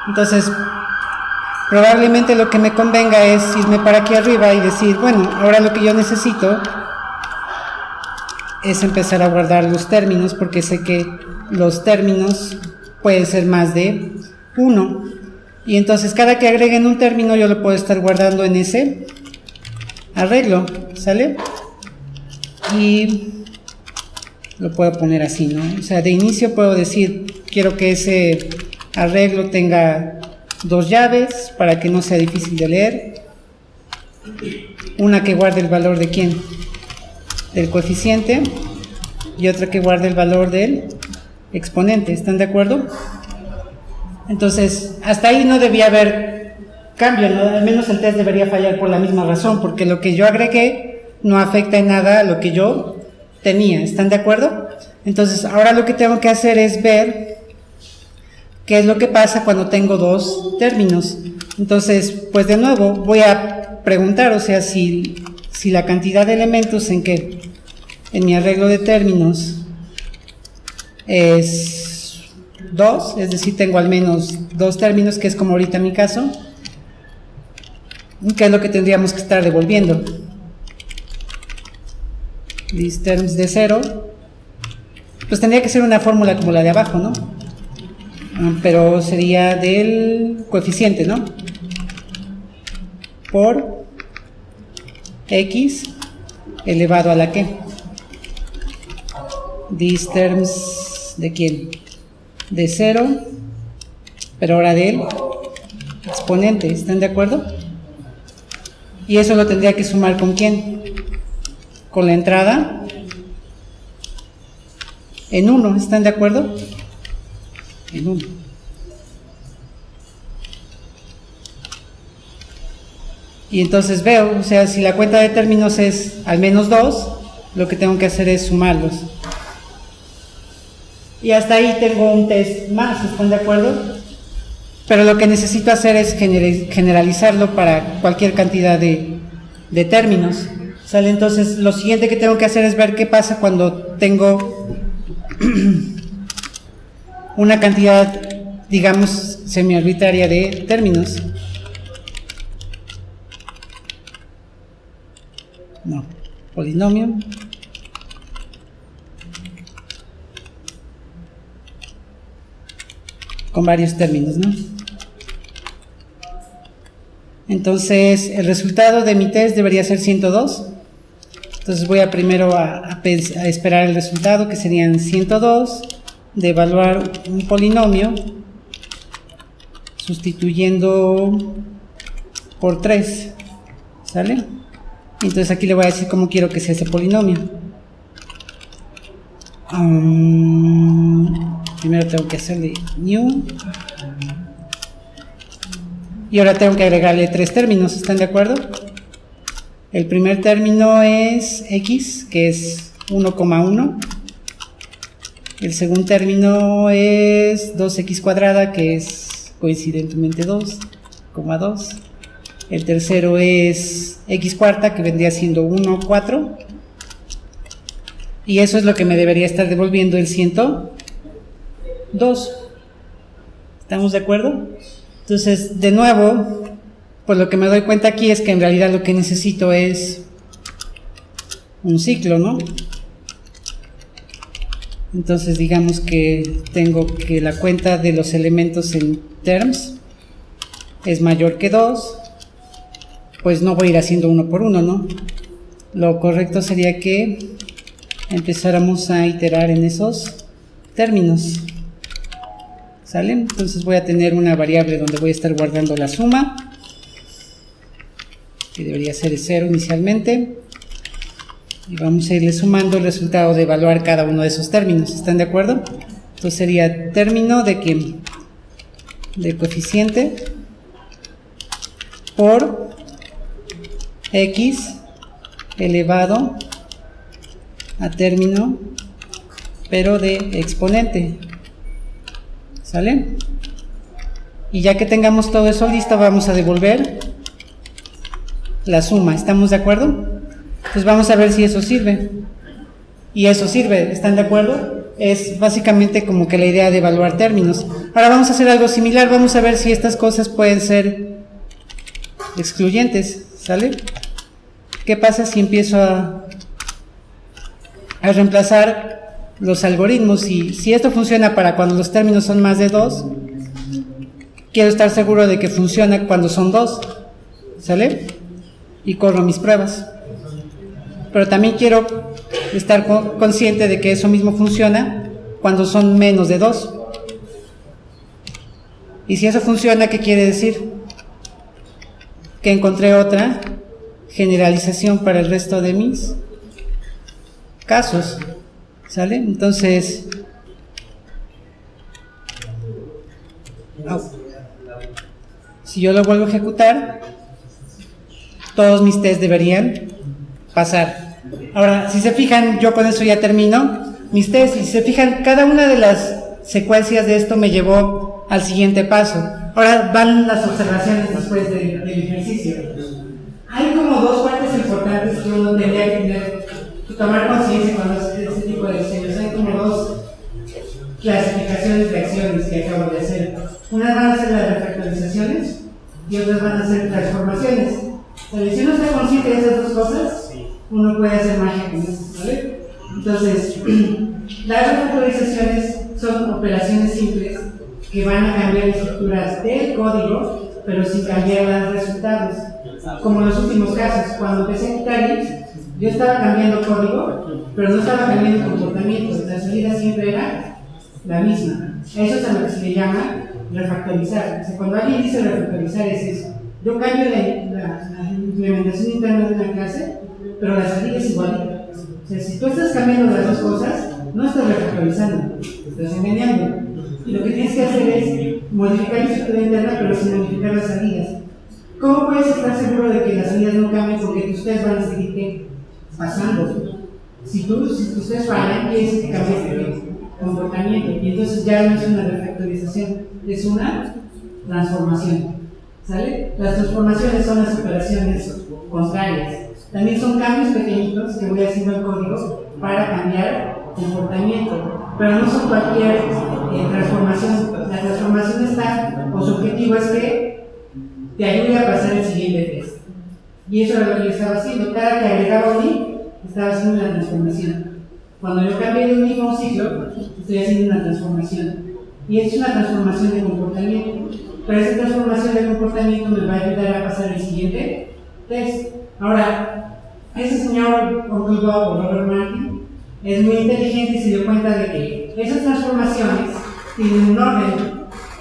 S1: Entonces probablemente lo que me convenga es irme para aquí arriba y decir, bueno, ahora lo que yo necesito es empezar a guardar los términos, porque sé que los términos pueden ser más de 1, y entonces cada que agreguen un término yo lo puedo estar guardando en ese arreglo, ¿sale? Y lo puedo poner así, ¿no? O sea, de inicio puedo decir, quiero que ese arreglo tenga dos llaves para que no sea difícil de leer, una que guarde el valor de ¿quién? Del coeficiente, y otra que guarde el valor del exponente. ¿Están de acuerdo? Entonces hasta ahí no debía haber cambio, ¿no? Al menos el test debería fallar por la misma razón, porque lo que yo agregué no afecta en nada a lo que yo tenía. ¿Están de acuerdo? Entonces ahora lo que tengo que hacer es ver qué es lo que pasa cuando tengo dos términos. Entonces, pues de nuevo voy a preguntar, o sea, si la cantidad de elementos en mi arreglo de términos es 2, es decir, tengo al menos dos términos, que es como ahorita mi caso, ¿qué es lo que tendríamos que estar devolviendo? These terms de 0, pues tendría que ser una fórmula como la de abajo, ¿no? Pero sería del coeficiente, ¿no? Por x elevado a la que. These terms de quién? De 0, pero ahora del exponente. ¿Están de acuerdo? Y eso lo tendría que sumar ¿con quién? Con la entrada en 1. ¿Están de acuerdo? En 1. Y entonces veo, o sea, si la cuenta de términos es al menos 2, lo que tengo que hacer es sumarlos. Y hasta ahí tengo un test más, ¿están de acuerdo? Pero lo que necesito hacer es generalizarlo para cualquier cantidad de términos, ¿sale? Entonces lo siguiente que tengo que hacer es ver qué pasa cuando tengo una cantidad, digamos, semi-arbitraria de términos. No, polinomio. Con varios términos, ¿no? Entonces, el resultado de mi test debería ser 102. Entonces voy a primero a esperar el resultado, que serían 102, de evaluar un polinomio, sustituyendo por 3, ¿sale? Entonces aquí le voy a decir cómo quiero que sea ese polinomio. Primero tengo que hacerle new. Y ahora tengo que agregarle 3 términos, ¿están de acuerdo? El primer término es x, que es 1,1. El segundo término es 2x cuadrada, que es coincidentemente 2,2. El tercero es x cuarta, que vendría siendo 1,4. Y eso es lo que me debería estar devolviendo el 102. ¿Estamos de acuerdo? Entonces, de nuevo, pues lo que me doy cuenta aquí es que en realidad lo que necesito es un ciclo, ¿no? Entonces, digamos que tengo que la cuenta de los elementos en terms es mayor que 2, pues no voy a ir haciendo uno por uno, ¿no? Lo correcto sería que empezáramos a iterar en esos términos. ¿Sale? Entonces voy a tener una variable donde voy a estar guardando la suma, que debería ser 0 inicialmente, y vamos a irle sumando el resultado de evaluar cada uno de esos términos. ¿Están de acuerdo? Entonces sería término de coeficiente por x elevado a término, pero de exponente. ¿Sale? Y ya que tengamos todo eso listo, vamos a devolver la suma. ¿Estamos de acuerdo? Pues vamos a ver si eso sirve. Y eso sirve, ¿están de acuerdo? Es básicamente como que la idea de evaluar términos. Ahora vamos a hacer algo similar, vamos a ver si estas cosas pueden ser excluyentes, ¿sale? ¿Qué pasa si empiezo a reemplazar los algoritmos? Y si esto funciona para cuando los términos son más de 2, quiero estar seguro de que funciona cuando son 2, ¿sale? Y corro mis pruebas. Pero también quiero estar consciente de que eso mismo funciona cuando son menos de 2. Y si eso funciona, ¿qué quiere decir? Que encontré otra generalización para el resto de mis casos. ¿Sale? Entonces, si yo lo vuelvo a ejecutar, todos mis tests deberían pasar. Ahora, si se fijan, yo con eso ya termino mis tests. Y si se fijan, cada una de las secuencias de esto me llevó al siguiente paso. Ahora van las observaciones después del ejercicio. Hay como 2 partes importantes que uno tendría que tomar conciencia cuando hace este tipo de diseños. Hay como 2 clasificaciones de acciones que acabo de hacer. Unas van a ser las refactorizaciones y otras van a ser transformaciones. Pero si uno está consciente de esas 2 cosas, uno puede hacer magia con eso, ¿vale? Entonces, las refactorizaciones son operaciones simples que van a cambiar estructuras del código, pero sin cambiar los resultados. Como en los últimos casos, cuando empecé a ejecutar if, yo estaba cambiando código, pero no estaba cambiando comportamiento. La salida siempre era la misma. Eso es a lo que se le llama refactorizar. O sea, cuando alguien dice refactorizar es eso. Yo cambio la implementación interna de una clase, pero la salida es igualita. O sea, si tú estás cambiando las 2 cosas, no estás refactorizando, estás engañando. Y lo que tienes que hacer es modificar la estructura interna, pero sin modificar las salidas. ¿Cómo puedes estar seguro de que las salidas no cambien? Porque tus tests van a seguir pasando. Si ustedes fallan, quiere decir que cambiaste el comportamiento, y entonces ya no es una refactorización, es una transformación. ¿Sale? Las transformaciones son las operaciones contrarias. También son cambios pequeñitos que voy haciendo al código para cambiar comportamiento, pero no son cualquier transformación. La transformación está, o su objetivo es que te ayude a pasar el siguiente test. Y eso era lo que yo estaba haciendo. Cada que agregaba un if, estaba haciendo una transformación. Cuando yo cambié de un if a un ciclo, estoy haciendo una transformación. Y es una transformación de comportamiento. Pero esa transformación de comportamiento me va a ayudar a pasar el siguiente test. Ahora, ese señor Uncle Bob o Robert Martin es muy inteligente y se dio cuenta de que esas transformaciones tienen un orden,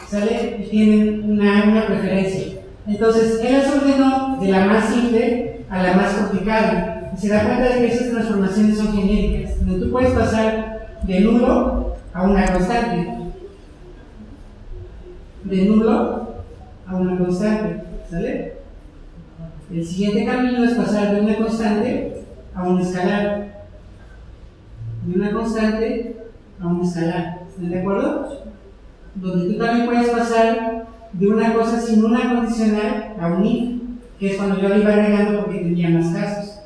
S1: ¿sale? Y tienen una preferencia. Entonces, él las ordenó de la más simple a la más complicada. Y se da cuenta de que esas transformaciones son genéricas, donde tú puedes pasar de nulo a una constante. De nulo a una constante, ¿sale? El siguiente camino es pasar de una constante a un escalar. De una constante a un escalar. ¿Están de acuerdo? Donde tú también puedes pasar de una cosa sin una condicional a un if, que es cuando yo le iba agregando porque tenía más casos.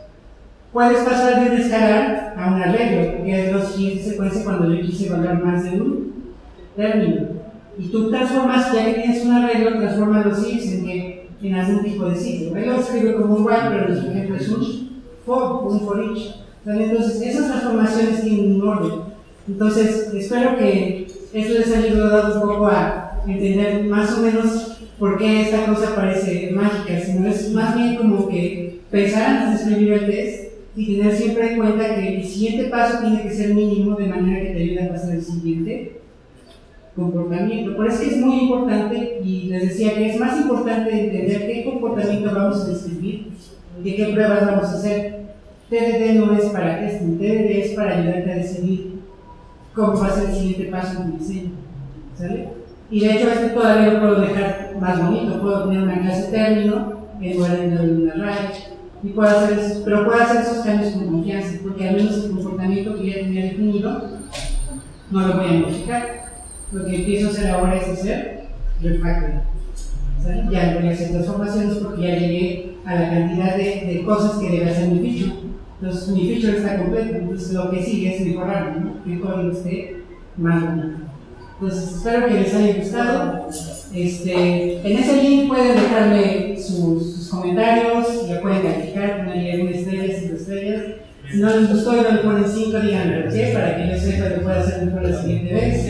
S1: Puedes pasar de un escalar a un arreglo, que es la siguiente secuencia cuando yo quise evaluar más de un término. Y tú transformas, ya que tienes un arreglo, transformas los ifs en algún tipo de ciclo. Él lo escribe como un while, pero en su ejemplo es un for each. Entonces, esas transformaciones tienen un orden. Entonces, espero que esto les haya ayudado un poco a entender más o menos por qué esta cosa parece mágica, sino es más bien como que pensar antes de escribir el test y tener siempre en cuenta que el siguiente paso tiene que ser mínimo de manera que te ayude a pasar el siguiente comportamiento. Por eso es muy importante, y les decía que es más importante entender qué comportamiento vamos a describir y qué pruebas vamos a hacer. TDD no es para testing, TDD es para ayudarte a decidir cómo va a ser el siguiente paso en tu diseño, ¿sale? Y de hecho este todavía lo puedo dejar más bonito, puedo poner una clase término en lugar de una array, y puedo hacer eso, pero puedo hacer esos cambios con confianza, porque al menos el comportamiento que ya tenía definido no lo voy a modificar. Lo que empiezo a hacer ahora es hacer refactoring, ¿sale? Ya no voy a hacer transformaciones porque ya llegué a la cantidad de cosas que debe hacer mi feature. Entonces mi feature está completo, entonces lo que sigue es mejorarlo, ¿no? Que el código esté más bonito. Entonces espero que les haya gustado. En ese link pueden dejarme sus comentarios, ya pueden calificar, ponerle 1 estrella, 5 estrellas. Si no les gustó y no le ponen 5, díganme por qué, para que yo sepa que pueda hacer mejor la siguiente vez.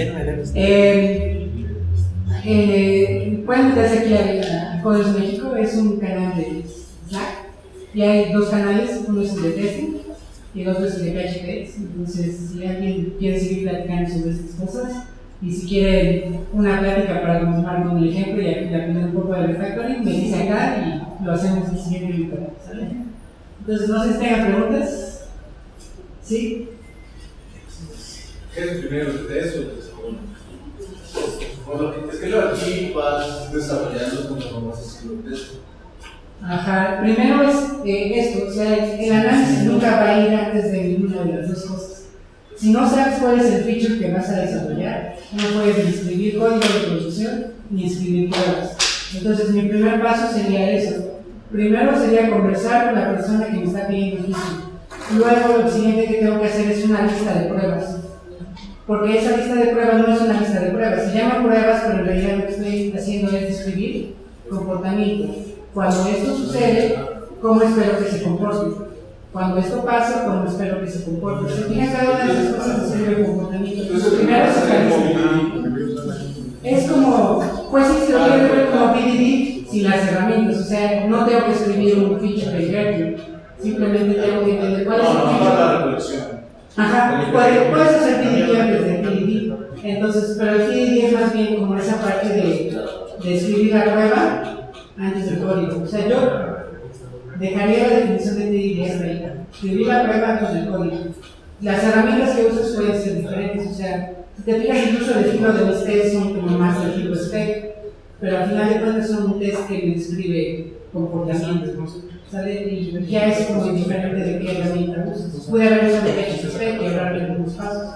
S1: Pueden meterse aquí a Códigos México, es un canal de Slack. Y hay dos canales, uno es el de testing y el otro es el de PHP. Entonces, si alguien quiere seguir platicando sobre estas cosas y si quiere una plática para continuar con el ejemplo y aprender un poco de refactoring, me dice acá y lo hacemos en el siguiente video, ¿sale? Entonces, no sé si tengan preguntas. ¿Sí?
S2: ¿Qué es el primero de eso o el segundo? Bueno, es que lo aquí vas desarrollando como vas haciendo esto.
S1: Ajá, primero es esto, o sea, el análisis nunca va a ir antes de ninguna de las dos cosas. Si no sabes cuál es el feature que vas a desarrollar, no puedes ni escribir código de producción ni escribir pruebas. Entonces, mi primer paso sería eso. Primero sería conversar con la persona que me está pidiendo el feature. Luego, lo siguiente que tengo que hacer es una lista de pruebas. Porque esa lista de pruebas no es una lista de pruebas. Se llama pruebas, pero en realidad lo que estoy haciendo es describir comportamiento. Cuando esto sucede, ¿cómo espero que se comporte? Cuando esto pasa, ¿cómo espero que se comporte? Se fija cada una de esas cosas describe el comportamiento. Primero es como, pues sí, se lo quiero ver como PDD sin las herramientas. O sea, no tengo que escribir un feature de Gertrude. Simplemente tengo que entender cuál es el feature. Ajá, puedes hacer PDD antes de PDD. Entonces, pero el PDD es más bien como esa parte de escribir la prueba antes del código. O sea, yo dejaría la definición de PDD hasta ahí. Escribir la prueba antes del código. Las herramientas que usas pueden ser diferentes. O sea, si te fijas, incluso el estilo de mis tests son como más del tipo spec, pero al final de cuentas son un test que me describe comportamientos. ¿sale? Y ya es como diferente de qué herramienta usas. Puede haber usado HTTP y ahorrarle algunos pasos.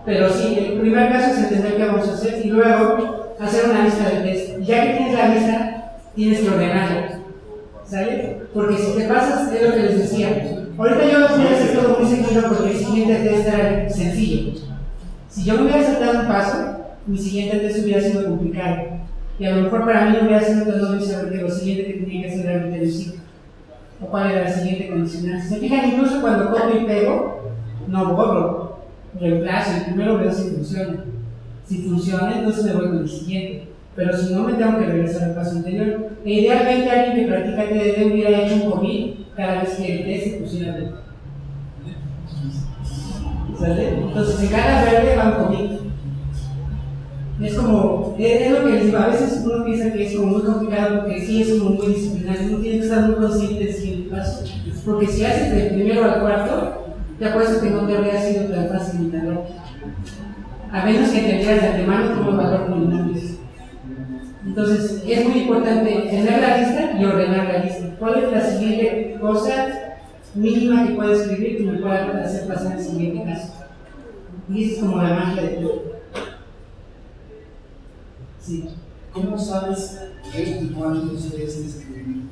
S1: Pero sí, el primer caso es entender qué vamos a hacer y luego hacer una lista de test. Ya que tienes la lista, tienes que ordenarla, ¿sale? Porque si te pasas, es lo que les decía. Ahorita yo lo voy a hacer todo muy seguido porque el siguiente test era sencillo. Si yo me hubiera saltado un paso, mi siguiente test hubiera sido complicado. Y a lo mejor para mí no hubiera sido tan obvio saber que lo siguiente que tenía que hacer era meter el ciclo. O cuál era la siguiente condicional. Si se fijan, incluso cuando copio y pego, no borro, reemplazo. El primero veo si funciona. Si funciona, entonces me voy con el siguiente. Pero si no, me tengo que regresar al paso anterior. E idealmente alguien que practica TDD hubiera hecho un commit cada vez que el test se pusiera verde. ¿Sale? Entonces en cada verde va un commit. Es como, es lo que les digo, a veces uno piensa que es como muy complicado porque sí es como muy disciplinario, uno tiene que estar muy consciente del siguiente paso. Porque si haces del primero al cuarto, te apuesto que no te habría sido tan fácil imitarlo. A menos que entendieras de antemano cómo evaluar polinomios. Entonces, es muy importante tener la lista y ordenar la lista. ¿Cuál es la siguiente cosa mínima que puedo escribir que me pueda hacer pasar al siguiente caso? Y eso es como la magia de todo. Sí.
S3: ¿Cómo sabes qué y cuántos debes escribir?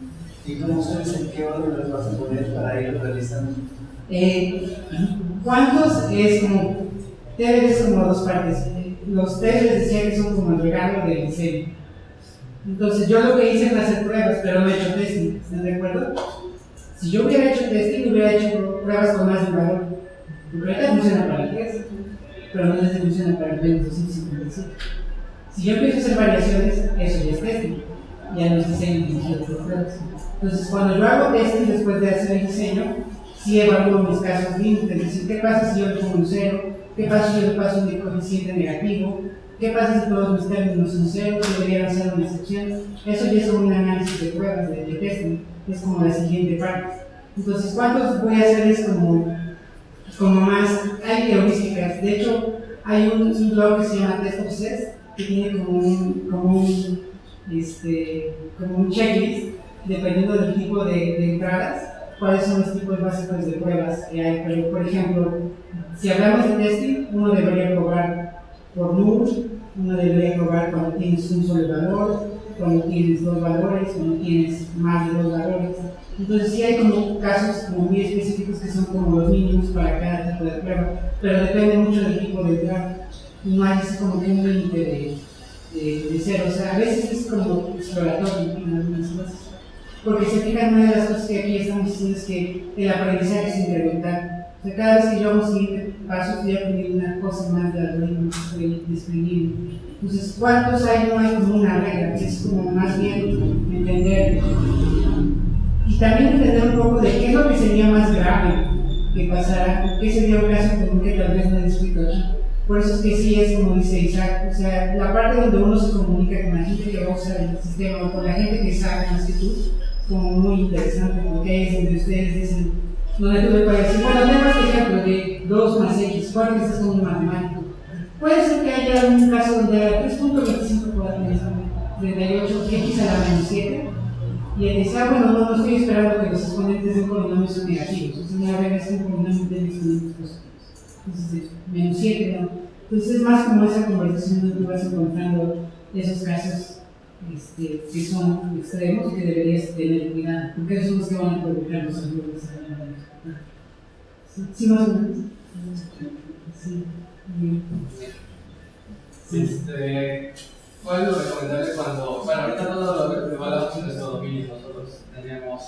S3: ¿Y cómo sabes en qué orden los vas a poner para ir realizando?
S1: ¿Cuántos? Es como, es como dos partes. Los test les decía que son como el regalo del diseño. Entonces yo lo que hice fue hacer pruebas, pero no he hecho testing, ¿están de acuerdo? Si yo hubiera hecho testing, hubiera hecho pruebas con más de un valor. Porque ahorita funciona para el test, pero no les funciona para el 255. Si yo empiezo a hacer variaciones, eso ya es testing, ya no es diseño dirigido por pruebas. Entonces cuando yo hago testing después de hacer el diseño, sí evalúo mis casos límites, es decir, ¿qué pasa si yo le pongo un 0? ¿Qué pasa si yo le paso un coeficiente negativo? ¿Qué pasa si todos mis términos son 0? ¿Qué deberían ser una excepción? Eso ya es un análisis de pruebas, de testing, es como la siguiente parte. Entonces, ¿cuántos voy a hacer? Es como más, hay heurísticas. De hecho, hay un blog que se llama Test of Sets, que tiene como un checklist, dependiendo del tipo de entradas, cuáles son los tipos básicos de pruebas que hay. Pero, por ejemplo, si hablamos de testing, uno debería probar por null, uno debería probar cuando tienes un solo valor, cuando tienes dos valores, cuando tienes más de dos valores. Entonces sí hay como casos como muy específicos que son como los mínimos para cada tipo de prueba, pero depende mucho del tipo de entrada. Y no hay así como que un límite de cero. O sea, a veces es como exploratorio en algunas cosas. Porque se fijan, una de las cosas que aquí estamos diciendo es que el aprendizaje es incremental. O sea, cada vez que yo hago siguiente paso, estoy aprendiendo una cosa más del algoritmo que estoy describiendo. Entonces, ¿cuántos hay? No hay como una regla, es como más bien entender. Y también entender un poco de qué es lo que sería más grave que pasara, qué sería un caso común que tal vez no he descrito aquí. Por eso es que sí es como dice Isaac, o sea, la parte donde uno se comunica con la gente que va a usar el sistema o con la gente que sabe más que tú, como muy interesante, porque es donde ustedes dicen, donde tú me puedes decir, bueno, tengo este ejemplo de 2 más x, ¿cuál es como un matemático? Puede ser que haya un caso donde haya 3.25 por 38 x a la menos 7, y él dice, bueno, no estoy esperando que los exponentes de un polinomio sean negativos, entonces una regla es que un polinomio tiene exponentes positivos. Entonces, menos 7, ¿no? Entonces es más como esa conversación donde tú vas encontrando esos casos que son extremos y que deberías tener cuidado, porque esos son los que van a provocar los errores. ¿Sí más o menos? Sí.
S4: ¿Cuál es lo recomendable cuando, bueno, ahorita todo lo que evaluamos en nuestro dominio, nosotros tenemos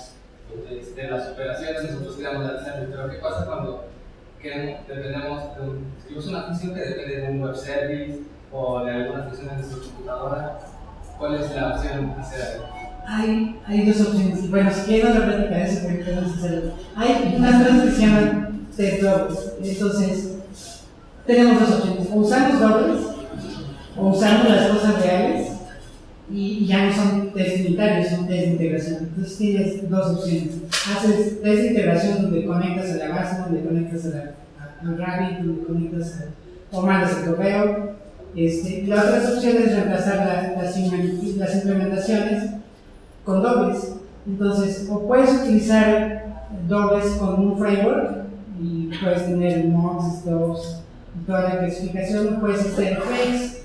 S4: las operaciones, nosotros creamos la lista, pero ¿qué pasa cuando escribimos una función que depende de un web service o de alguna función de nuestra computadora? ¿Cuál es la opción a hacer ahí?
S1: Hay dos opciones. Bueno, si quieren otra plática de eso, porque podemos hacerlo. Hay unas cosas que se llaman test dobles. Entonces, tenemos dos opciones. O usamos dobles, o usamos las cosas reales, y ya no son test unitarios, son test de integración. Entonces tienes dos opciones. Haces test de integración donde conectas a la base, donde conectas al Rabbit, donde conectas o mandas el correo. La otra opción es reemplazar las implementaciones con dobles. Entonces, o puedes utilizar dobles con un framework y puedes tener mocks, stubs y toda la clasificación, o puedes hacer fakes.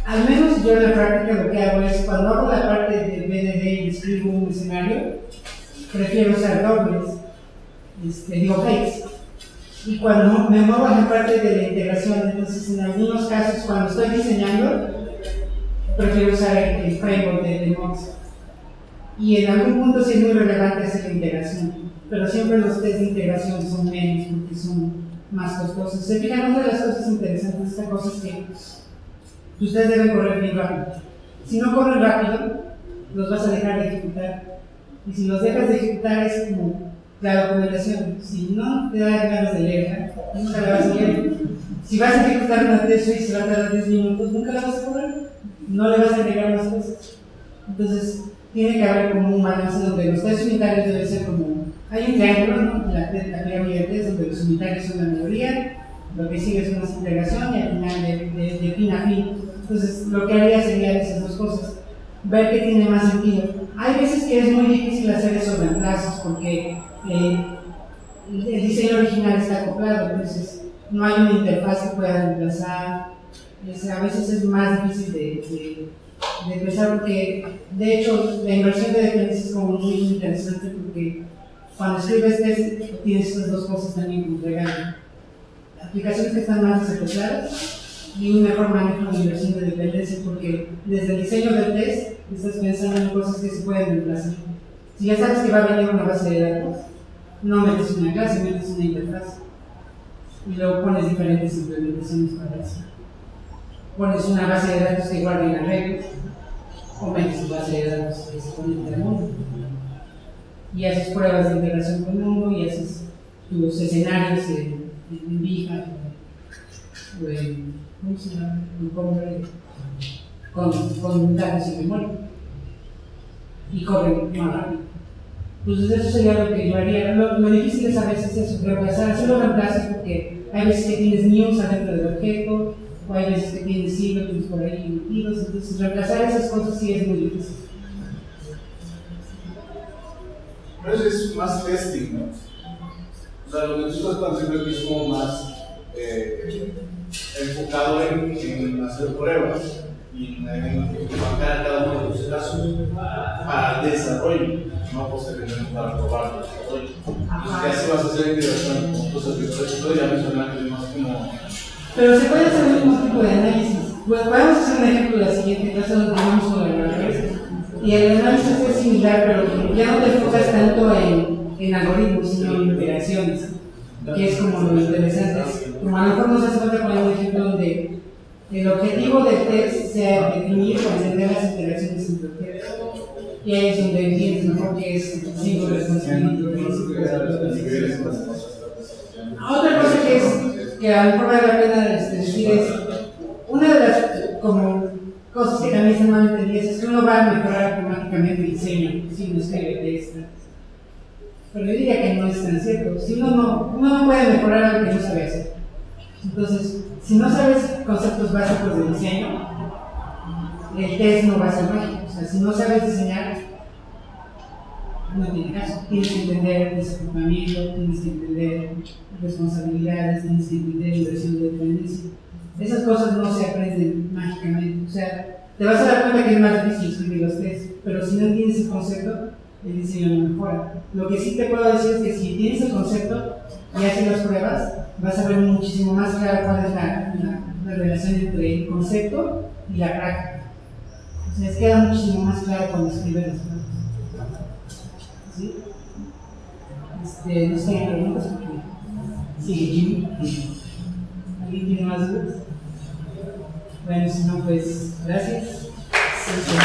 S1: Al menos yo en la práctica lo que hago es, cuando hago la parte de BDD y describo un escenario, prefiero usar dobles, digo fakes. Y cuando me muevo a la parte de la integración, entonces en algunos casos cuando estoy diseñando, prefiero usar el framework de mocks. Y en algún punto sí es muy relevante hacer la integración, pero siempre los test de integración son menos porque son más costosos. Se fijan, una de las cosas interesantes de esta cosa es que ustedes deben correr bien rápido. Si no corren rápido, los vas a dejar de ejecutar. Y si los dejas de ejecutar es como la documentación. Si no te da ganas de leerla, nunca la vas a leer. Si vas a ejecutar una test y se va a tardar 10 minutos, nunca la vas a correr. No le vas a agregar más cosas. Entonces, tiene que haber como un balance donde los test unitarios deben ser como... Hay un triángulo, ¿no? La pirámide de test donde los unitarios son la mayoría, lo que sigue es una integración y al final de fin a fin. Entonces, lo que haría sería esas dos cosas, ver qué tiene más sentido. Hay veces que es muy difícil hacer esos reemplazos porque el diseño original está acoplado, entonces no hay una interfaz que pueda reemplazar. A veces es más difícil de empezar porque, de hecho, la inversión de dependencias es como muy interesante porque cuando escribes test tienes estas dos cosas también como regalo. Aplicaciones que están más desacopladas y un mejor manejo de inversión de dependencias porque desde el diseño del test estás pensando en cosas que se pueden reemplazar. Si ya sabes que va a venir una base de datos, no metes una clase, metes una interfaz y luego pones diferentes implementaciones para eso. Pones una base de datos que guarde las reglas o metes tu base de datos que se conecta al mundo y haces pruebas de integración con el mundo y haces tus escenarios en Vija o en ¿cómo se llama? Con datos y memoria y corren más rápido. Entonces eso sería lo que yo haría. Lo difícil es a veces eso, reemplazar, hacer los reemplazos porque hay veces que tienes news adentro del objeto o hay veces que tienes siglos por ahí metidos, entonces reemplazar esas cosas sí es muy difícil.
S2: Pero eso es más testing, ¿no? O sea, lo que tú estás planteando aquí es como más enfocado en hacer pruebas y en marcar cada uno de los casos para el desarrollo, no posteriormente para probar el desarrollo. Entonces ya si vas a hacer integración con cosas que esto ya mencionaste más como...
S1: Pero se puede hacer el mismo tipo de análisis. Pues podemos hacer un ejemplo de la siguiente clase donde tenemos con el análisis. Y el análisis es similar, pero ya no te enfocas tanto en algoritmos, sino en interacciones, que es como lo interesante. Como a lo mejor nos hace falta poner un ejemplo donde el objetivo del test sea definir o entender las interacciones entre objetos. Y ahí es donde entiendes mejor qué es single responsibility. Otra cosa que a lo mejor vale la pena decir es, una de las como cosas que también se mal entendidas es que uno va a mejorar automáticamente el diseño si uno escribe texto. Pero yo diría que no es tan cierto. Si uno no puede mejorar algo que no sabe hacer. Entonces, si no sabes conceptos básicos de diseño, el test no va a ser mágico. O sea, si no sabes diseñar, no tiene caso. Tienes que entender desenvolvimiento, tienes que entender responsabilidades, tienes que entender inversión de dependencia. Esas cosas no se aprenden mágicamente. O sea, te vas a dar cuenta que es más difícil escribir los tests, pero si no entiendes el concepto, el diseño no mejora. Lo que sí te puedo decir es que si tienes el concepto y haces las pruebas, vas a ver muchísimo más clara cuál es la relación entre el concepto y la práctica. O sea, queda muchísimo más claro cuando escribes las pruebas. ¿Sí? No sé, preguntas porque sigue Jimmy. ¿Alguien tiene más dudas? Bueno, si no, pues gracias. Sí,